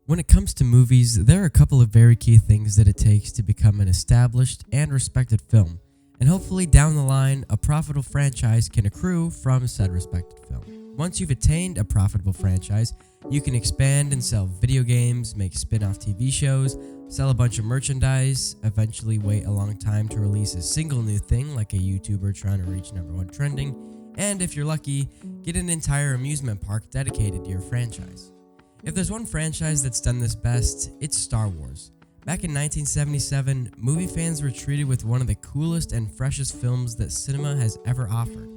When it comes to movies, there are a couple of very key things that it takes to become an established and respected film, and hopefully down the line, a profitable franchise can accrue from said respected film. Once you've attained a profitable franchise, you can expand and sell video games, make spin-off TV shows, sell a bunch of merchandise, eventually wait a long time to release a single new thing like a YouTuber trying to reach #1 trending, and if you're lucky, get an entire amusement park dedicated to your franchise. If there's one franchise that's done this best, it's Star Wars. Back in 1977, movie fans were treated with one of the coolest and freshest films that cinema has ever offered.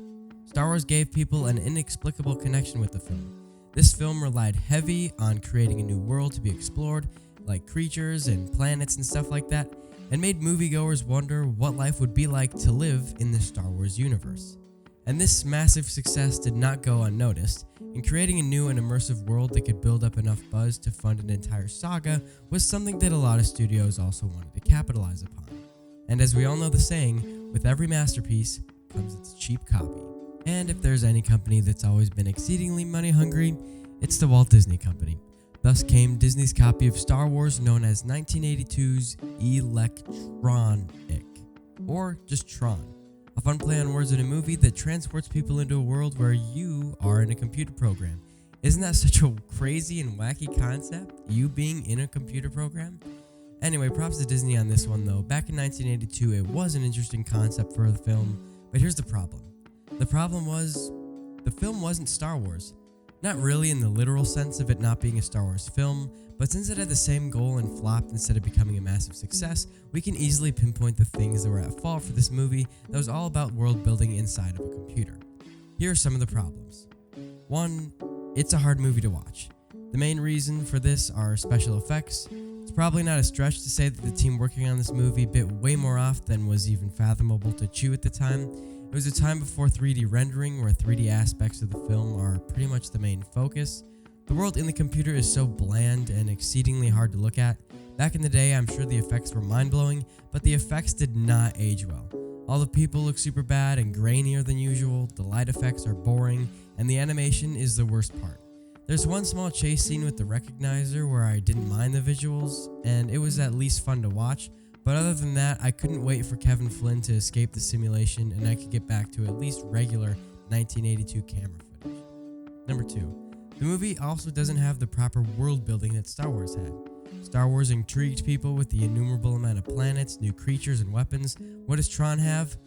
Star Wars gave people an inexplicable connection with the film. This film relied heavy on creating a new world to be explored, like creatures and planets and stuff like that, and made moviegoers wonder what life would be like to live in the Star Wars universe. And this massive success did not go unnoticed, and creating a new and immersive world that could build up enough buzz to fund an entire saga was something that a lot of studios also wanted to capitalize upon. And as we all know the saying, with every masterpiece comes its cheap copy. And if there's any company that's always been exceedingly money hungry, it's the Walt Disney Company. Thus came Disney's copy of Star Wars known as 1982's Electronic, or just Tron. A fun play on words in a movie that transports people into a world where you are in a computer program. Isn't that such a crazy and wacky concept? You being in a computer program? Anyway, props to Disney on this one though. Back in 1982, it was an interesting concept for the film, but here's the problem. The problem was, the film wasn't Star Wars. Not really in the literal sense of it not being a Star Wars film, but since it had the same goal and flopped instead of becoming a massive success, we can easily pinpoint the things that were at fault for this movie that was all about world building inside of a computer. Here are some of the problems. 1. It's a hard movie to watch. The main reason for this are special effects. It's probably not a stretch to say that the team working on this movie bit way more off than was even fathomable to chew at the time. It was a time before 3D rendering, where 3D aspects of the film are pretty much the main focus. The world in the computer is so bland and exceedingly hard to look at. Back in the day, I'm sure the effects were mind-blowing, but the effects did not age well. All the people look super bad and grainier than usual, the light effects are boring, and the animation is the worst part. There's one small chase scene with the recognizer where I didn't mind the visuals, and it was at least fun to watch, but other than that, I couldn't wait for Kevin Flynn to escape the simulation and I could get back to at least regular 1982 camera footage. Number 2. The movie also doesn't have the proper world building that Star Wars had. Star Wars intrigued people with the innumerable amount of planets, new creatures, and weapons. What does Tron have?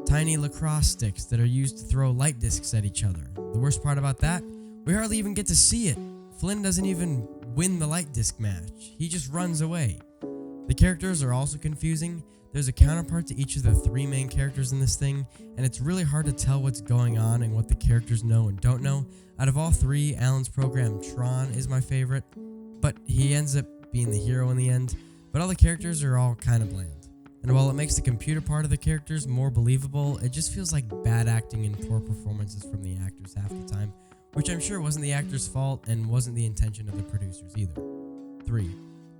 Tiny lacrosse sticks that are used to throw light discs at each other. The worst part about that? We hardly even get to see it. Flynn doesn't even win the light disc match. He just runs away. The characters are also confusing. There's a counterpart to each of the 3 main characters in this thing, and it's really hard to tell what's going on and what the characters know and don't know. Out of all 3, Alan's program Tron is my favorite, but he ends up being the hero in the end. But all the characters are all kind of bland. And while it makes the computer part of the characters more believable, it just feels like bad acting and poor performances from the actors half the time, which I'm sure wasn't the actors' fault and wasn't the intention of the producers either. 3.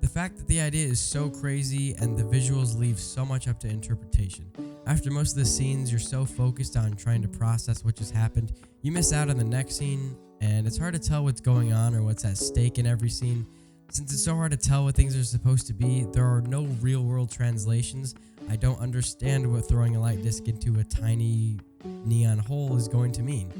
The fact that the idea is so crazy and the visuals leave so much up to interpretation. After most of the scenes, you're so focused on trying to process what just happened, you miss out on the next scene, and it's hard to tell what's going on or what's at stake in every scene. Since it's so hard to tell what things are supposed to be, there are no real-world translations. I don't understand what throwing a light disc into a tiny neon hole is going to mean.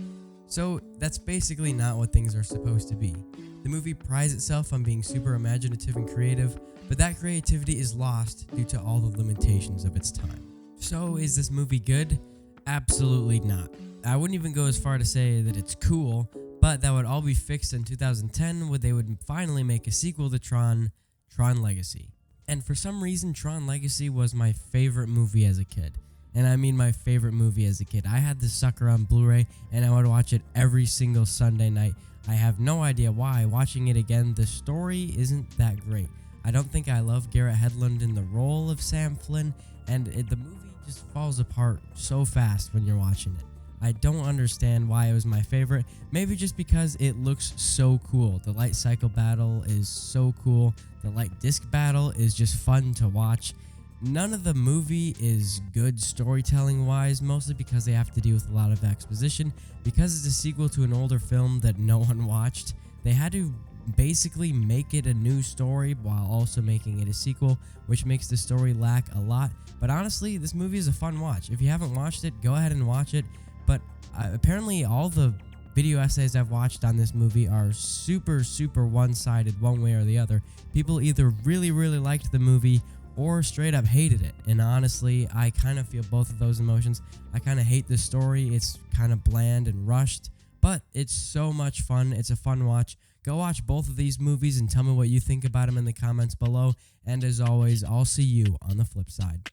So that's basically not what things are supposed to be. The movie prides itself on being super imaginative and creative, but that creativity is lost due to all the limitations of its time. So is this movie good? Absolutely not. I wouldn't even go as far to say that it's cool, but that would all be fixed in 2010 when they would finally make a sequel to Tron Legacy. And for some reason, Tron Legacy was my favorite movie as a kid. And I mean my favorite movie as a kid. I had this sucker on Blu-ray and I would watch it every single Sunday night. I have no idea why. Watching it again, the story isn't that great. I don't think I love Garrett Hedlund in the role of Sam Flynn, and the movie just falls apart so fast when you're watching it. I don't understand why it was my favorite. Maybe just because it looks so cool. The light cycle battle is so cool. The light disc battle is just fun to watch. None of the movie is good storytelling wise, mostly because they have to deal with a lot of exposition. Because it's a sequel to an older film that no one watched, they had to basically make it a new story while also making it a sequel, which makes the story lack a lot. But honestly, this movie is a fun watch. If you haven't watched it, go ahead and watch it. But apparently all the video essays I've watched on this movie are super one-sided one way or the other. People either really liked the movie or straight up hated it. And honestly, I kind of feel both of those emotions. I kind of hate the story. It's kind of bland and rushed, but it's so much fun. It's a fun watch. Go watch both of these movies and tell me what you think about them in the comments below. And as always, I'll see you on the flip side.